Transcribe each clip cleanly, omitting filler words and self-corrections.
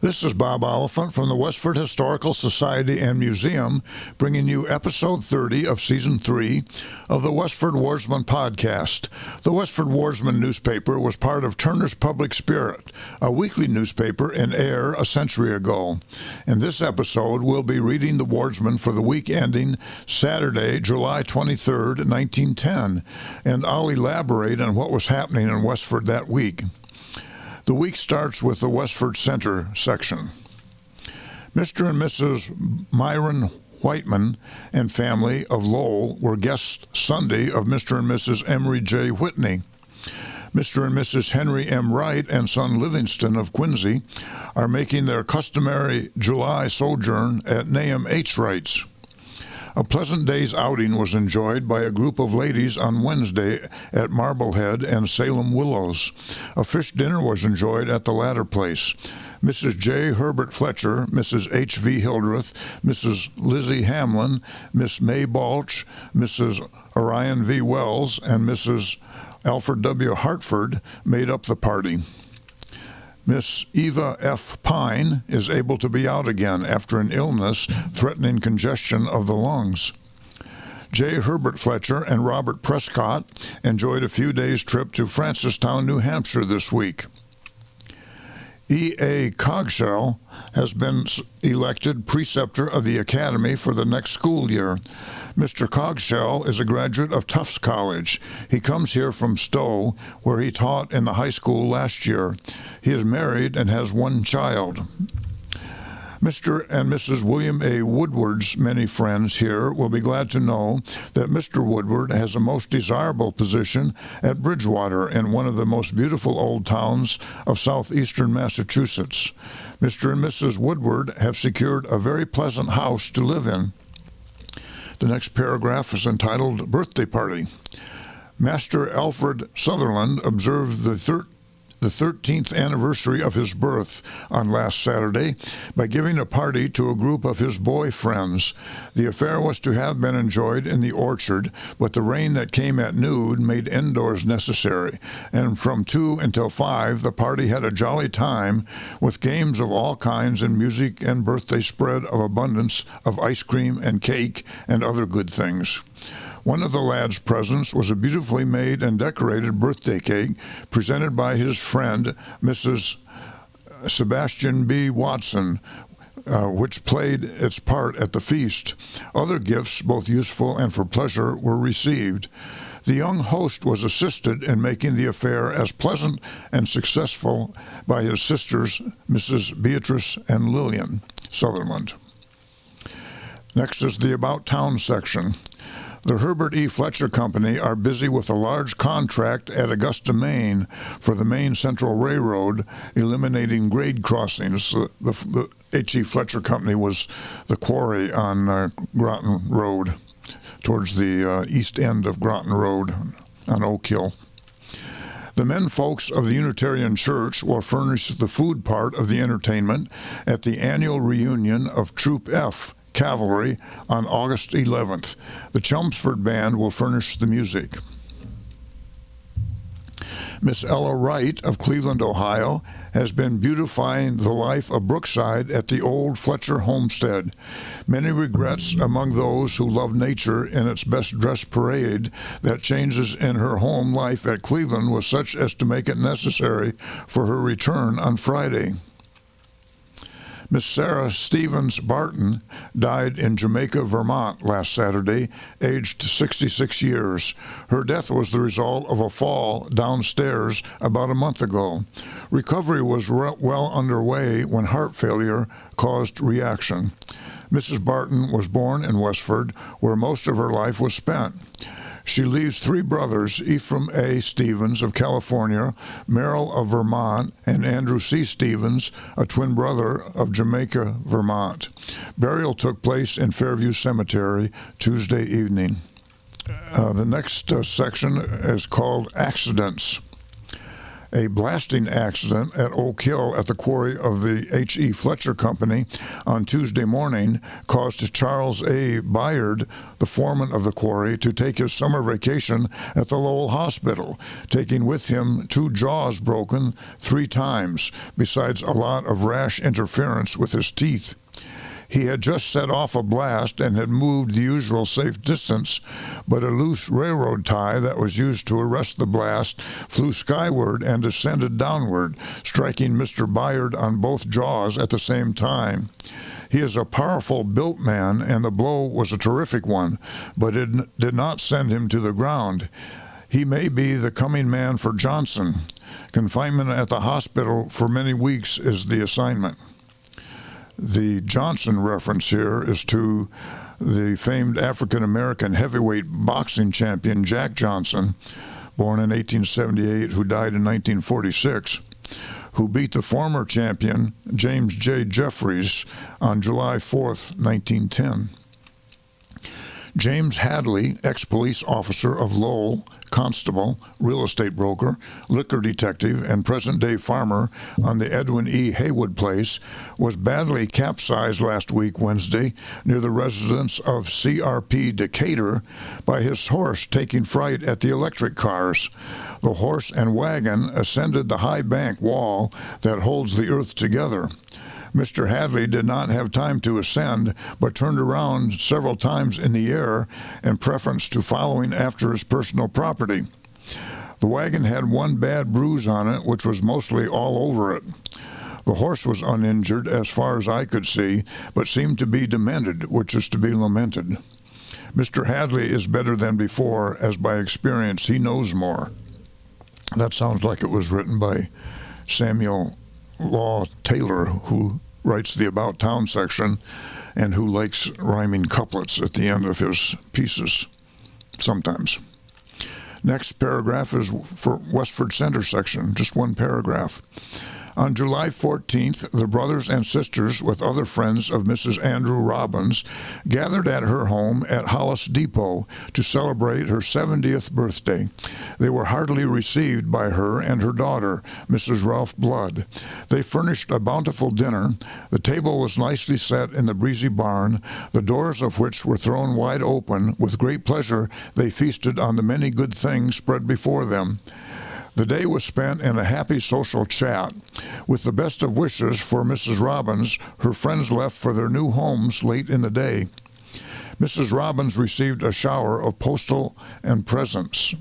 This is Bob Oliphant from the Westford Historical Society and Museum, bringing you episode 30 of season 3 of the Westford Wardsman podcast. The Westford Wardsman newspaper was part of Turner's Public Spirit, a weekly newspaper in Ayer a century ago. In this episode, we'll be reading the Wardsman for the week ending Saturday, July 23rd, 1910, and I'll elaborate on what was happening in Westford that week. The week starts with the Westford Center section. Mr. and Mrs. Myron Whiteman and family of Lowell were guests Sunday of Mr. and Mrs. Emery J. Whitney. Mr. and Mrs. Henry M. Wright and son Livingston of Quincy are making their customary July sojourn at Nahum H. Wright's. A pleasant day's outing was enjoyed by a group of ladies on Wednesday at Marblehead and Salem Willows. A fish dinner was enjoyed at the latter place. Mrs. J. Herbert Fletcher, Mrs. H. V. Hildreth, Mrs. Lizzie Hamlin, Miss May Balch, Mrs. Orion V. Wells, and Mrs. Alfred W. Hartford made up the party. Miss Eva F. Pine is able to be out again after an illness threatening congestion of the lungs. J. Herbert Fletcher and Robert Prescott enjoyed a few days' trip to Francistown, New Hampshire this week. E. A. Cogshell has been elected preceptor of the Academy for the next school year. Mr. Cogshell is a graduate of Tufts College. He comes here from Stowe, where he taught in the high school last year. He is married and has one child. Mr. and Mrs. William A. Woodward's many friends here will be glad to know that Mr. Woodward has a most desirable position at Bridgewater in one of the most beautiful old towns of southeastern Massachusetts. Mr. and Mrs. Woodward have secured a very pleasant house to live in. The next paragraph is entitled Birthday Party. Master Alfred Sutherland observed the 13th anniversary of his birth on last Saturday by giving a party to a group of his boy friends. The affair was to have been enjoyed in the orchard, but the rain that came at noon made indoors necessary, and from 2 until 5 the party had a jolly time with games of all kinds and music and birthday spread of abundance of ice cream and cake and other good things. One of the lad's presents was a beautifully made and decorated birthday cake presented by his friend, Mrs. Sebastian B. Watson, which played its part at the feast. Other gifts, both useful and for pleasure, were received. The young host was assisted in making the affair as pleasant and successful by his sisters, Mrs. Beatrice and Lillian Sutherland. Next is the About Town section. The Herbert E. Fletcher Company are busy with a large contract at Augusta, Maine for the Maine Central Railroad, eliminating grade crossings. The H.E. Fletcher Company was the quarry on Groton Road, towards the east end of Groton Road on Oak Hill. The men folks of the Unitarian Church will furnish the food part of the entertainment at the annual reunion of Troop F, Cavalry, on August 11th. The Chelmsford Band will furnish the music. Miss Ella Wright of Cleveland, Ohio, has been beautifying the life of Brookside at the old Fletcher homestead. Many regrets among those who love nature in its best dress parade that changes in her home life at Cleveland was such as to make it necessary for her return on Friday. Miss Sarah Stevens Barton died in Jamaica, Vermont last Saturday, aged 66 years. Her death was the result of a fall downstairs about a month ago. Recovery was well underway when heart failure caused reaction. Mrs. Barton was born in Westford, where most of her life was spent. She leaves 3 brothers, Ephraim A. Stevens of California, Merrill of Vermont, and Andrew C. Stevens, a twin brother of Jamaica, Vermont. Burial took place in Fairview Cemetery Tuesday evening. The next section is called Accidents. A blasting accident at Oak Hill at the quarry of the H.E. Fletcher Company on Tuesday morning caused Charles A. Byard, the foreman of the quarry, to take his summer vacation at the Lowell Hospital, taking with him 2 jaws broken 3 times, besides a lot of rash interference with his teeth. He had just set off a blast and had moved the usual safe distance, but a loose railroad tie that was used to arrest the blast flew skyward and descended downward, striking Mr. Byard on both jaws at the same time. He is a powerful built man, and the blow was a terrific one, but it did not send him to the ground. He may be the coming man for Johnson. Confinement at the hospital for many weeks is the assignment. The Johnson reference here is to the famed African-American heavyweight boxing champion Jack Johnson, born in 1878, who died in 1946, who beat the former champion James J. Jeffries on July 4th, 1910. James Hadley, ex-police officer of Lowell, constable, real estate broker, liquor detective, and present-day farmer on the Edwin E. Haywood place, was badly capsized last week, Wednesday, near the residence of CRP Decatur by his horse taking fright at the electric cars. The horse and wagon ascended the high bank wall that holds the earth together. Mr. Hadley did not have time to ascend, but turned around several times in the air in preference to following after his personal property. The wagon had one bad bruise on it, which was mostly all over it. The horse was uninjured as far as I could see, but seemed to be demented, which is to be lamented. Mr. Hadley is better than before, as by experience he knows more. That sounds like it was written by Samuel Law Taylor, who writes the About Town section and who likes rhyming couplets at the end of his pieces sometimes. Next paragraph is for Westford Center section, just one paragraph. On July 14th, the brothers and sisters, with other friends of Mrs. Andrew Robbins, gathered at her home at Hollis Depot to celebrate her 70th birthday. They were heartily received by her and her daughter, Mrs. Ralph Blood. They furnished a bountiful dinner. The table was nicely set in the breezy barn, the doors of which were thrown wide open. With great pleasure they feasted on the many good things spread before them. The day was spent in a happy social chat. With the best of wishes for Mrs. Robbins, her friends left for their new homes late in the day. Mrs. Robbins received a shower of postal and presents.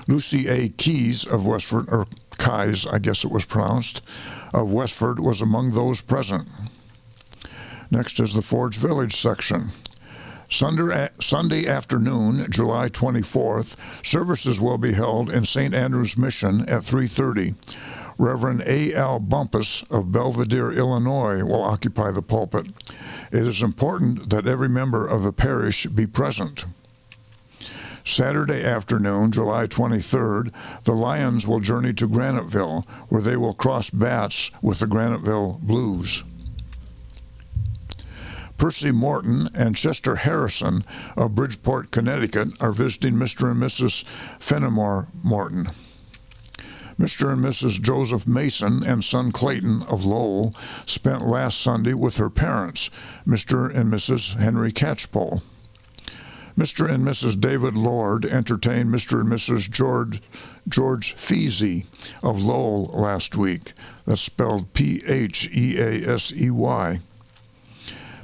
Lucy A. Keyes of Westford, or Keyes, I guess it was pronounced, of Westford was among those present. Next is the Forge Village section. Sunday afternoon, July 24th, services will be held in St. Andrew's Mission at 3:30. Reverend A. L. Bumpus of Belvedere, Illinois, will occupy the pulpit. It is important that every member of the parish be present. Saturday afternoon, July 23rd, the Lions will journey to Graniteville, where they will cross bats with the Graniteville Blues. Percy Morton and Chester Harrison of Bridgeport, Connecticut, are visiting Mr. and Mrs. Fenimore Morton. Mr. and Mrs. Joseph Mason and son Clayton of Lowell spent last Sunday with her parents, Mr. and Mrs. Henry Catchpole. Mr. and Mrs. David Lord entertained Mr. and Mrs. George Feasey of Lowell last week. That's spelled Pheasey.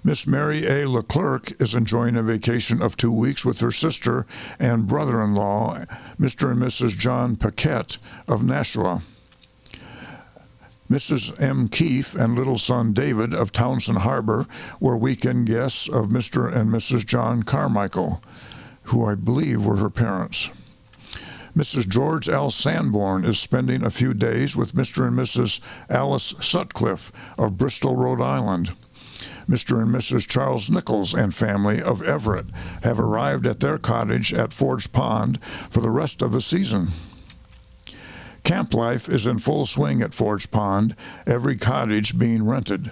Miss Mary A. Leclerc is enjoying a vacation of 2 weeks with her sister and brother-in-law, Mr. and Mrs. John Paquette of Nashua. Mrs. M. Keefe and little son David of Townsend Harbor were weekend guests of Mr. and Mrs. John Carmichael, who I believe were her parents. Mrs. George L. Sanborn is spending a few days with Mr. and Mrs. Alice Sutcliffe of Bristol, Rhode Island. Mr. and Mrs. Charles Nichols and family of Everett have arrived at their cottage at Forge Pond for the rest of the season. Camp life is in full swing at Forge Pond, every cottage being rented.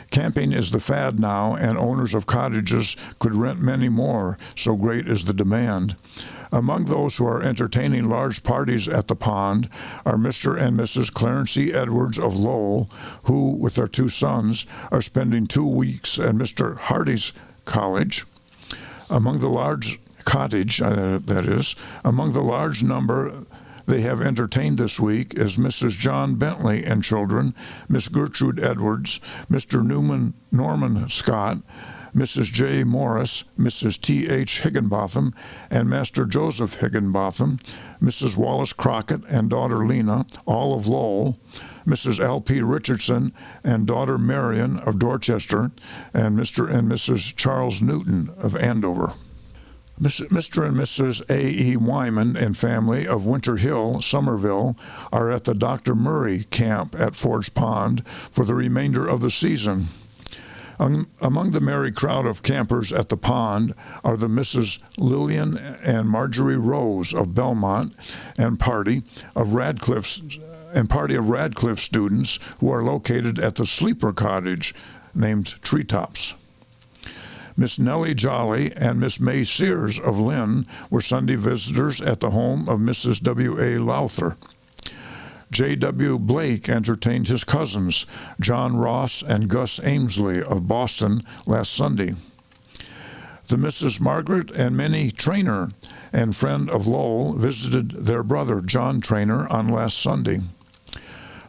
Camping is the fad now, and owners of cottages could rent many more, so great is the demand. Among those who are entertaining large parties at the pond are Mr. and Mrs. Clarence E. Edwards of Lowell, who, with their 2 sons, are spending 2 weeks at Mr. Hardy's cottage. Among the large number they have entertained this week is Mrs. John Bentley and children, Miss Gertrude Edwards, Mr. Norman Scott, Mrs. J. Morris, Mrs. T.H. Higginbotham, and Master Joseph Higginbotham, Mrs. Wallace Crockett and daughter Lena, all of Lowell, Mrs. L.P. Richardson and daughter Marion of Dorchester, and Mr. and Mrs. Charles Newton of Andover. Mr. and Mrs. A.E. Wyman and family of Winter Hill, Somerville, are at the Dr. Murray camp at Forge Pond for the remainder of the season. Among the merry crowd of campers at the pond are the Mrs. Lillian and Marjorie Rose of Belmont and party of Radcliffe students who are located at the sleeper cottage named Treetops. Miss Nellie Jolly and Miss May Sears of Lynn were Sunday visitors at the home of Mrs. W.A. Lowther. J.W. Blake entertained his cousins, John Ross and Gus Amesley of Boston, last Sunday. The Mrs. Margaret and Minnie Trainer and friend of Lowell visited their brother, John Trainer, on last Sunday.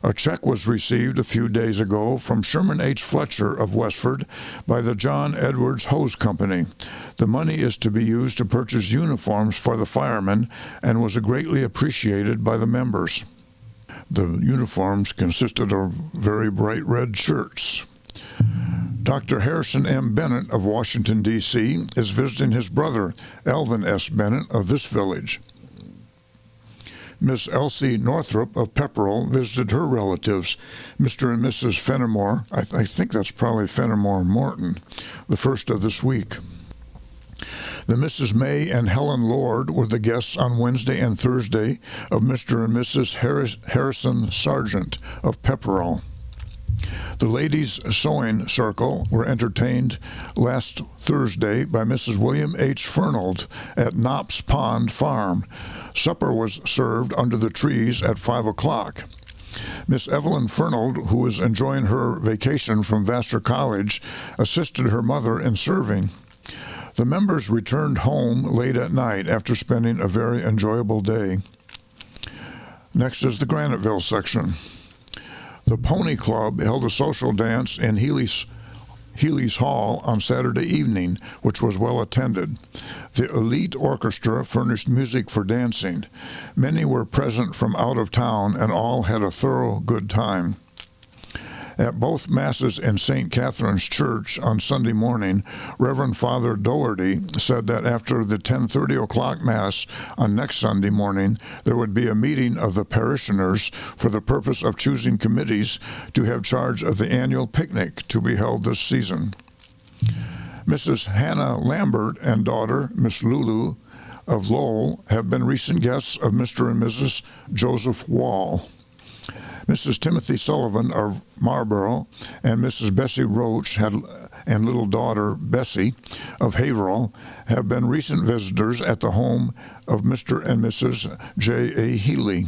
A check was received a few days ago from Sherman H. Fletcher of Westford by the John Edwards Hose Company. The money is to be used to purchase uniforms for the firemen and was greatly appreciated by the members. The uniforms consisted of very bright red shirts. Dr. Harrison M. Bennett of Washington, D.C. is visiting his brother, Elvin S. Bennett of this village. Miss Elsie Northrup of Pepperell visited her relatives, Mr. and Mrs. Fenimore. I think that's probably Fenimore Morton, the first of this week. The Mrs. May and Helen Lord were the guests on Wednesday and Thursday of Mr. and Mrs. Harrison Sargent of Pepperell. The Ladies' Sewing Circle were entertained last Thursday by Mrs. William H. Fernald at Knops Pond Farm. Supper was served under the trees at 5 o'clock. Miss Evelyn Fernald, who is enjoying her vacation from Vassar College, assisted her mother in serving. The members returned home late at night after spending a very enjoyable day. Next is the Graniteville section. The Pony Club held a social dance in Healy's Hall on Saturday evening, which was well attended. The Elite Orchestra furnished music for dancing. Many were present from out of town, and all had a thorough good time. At both Masses in St. Catherine's Church on Sunday morning, Reverend Father Doherty said that after the 10:30 o'clock Mass on next Sunday morning, there would be a meeting of the parishioners for the purpose of choosing committees to have charge of the annual picnic to be held this season. Mrs. Hannah Lambert and daughter, Miss Lulu of Lowell, have been recent guests of Mr. and Mrs. Joseph Wall. Mrs. Timothy Sullivan of Marlborough and Mrs. Bessie Roach and little daughter Bessie of Haverhill have been recent visitors at the home of Mr. and Mrs. J.A. Healy.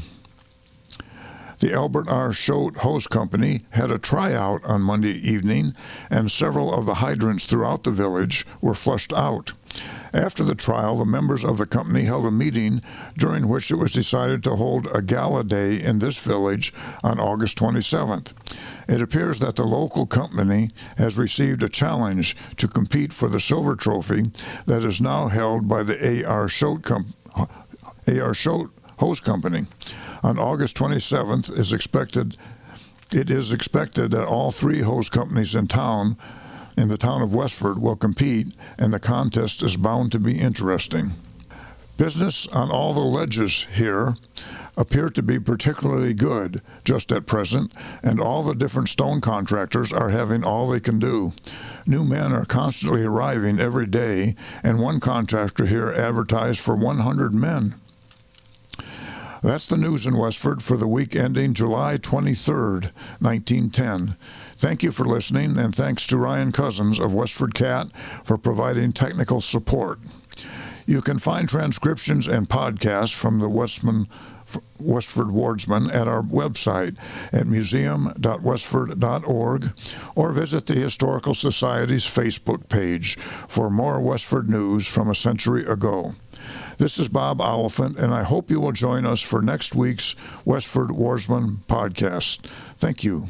The Albert R. Choate Hose Company had a tryout on Monday evening, and several of the hydrants throughout the village were flushed out. After the trial, the members of the company held a meeting during which it was decided to hold a gala day in this village on August 27th. It appears that the local company has received a challenge to compete for the silver trophy that is now held by the A.R. Choate Hose Company. On August 27th, it is expected that all 3 hose companies in the town of Westford will compete, and the contest is bound to be interesting. Business on all the ledges here appear to be particularly good just at present, and all the different stone contractors are having all they can do. New men are constantly arriving every day, and one contractor here advertised for 100 men. That's the news in Westford for the week ending July 23rd, 1910. Thank you for listening, and thanks to Ryan Cousins of Westford Cat for providing technical support. You can find transcriptions and podcasts from the Westford Wardsman at our website at museum.westford.org or visit the Historical Society's Facebook page for more Westford news from a century ago. This is Bob Oliphant, and I hope you will join us for next week's Westford Wardsman podcast. Thank you.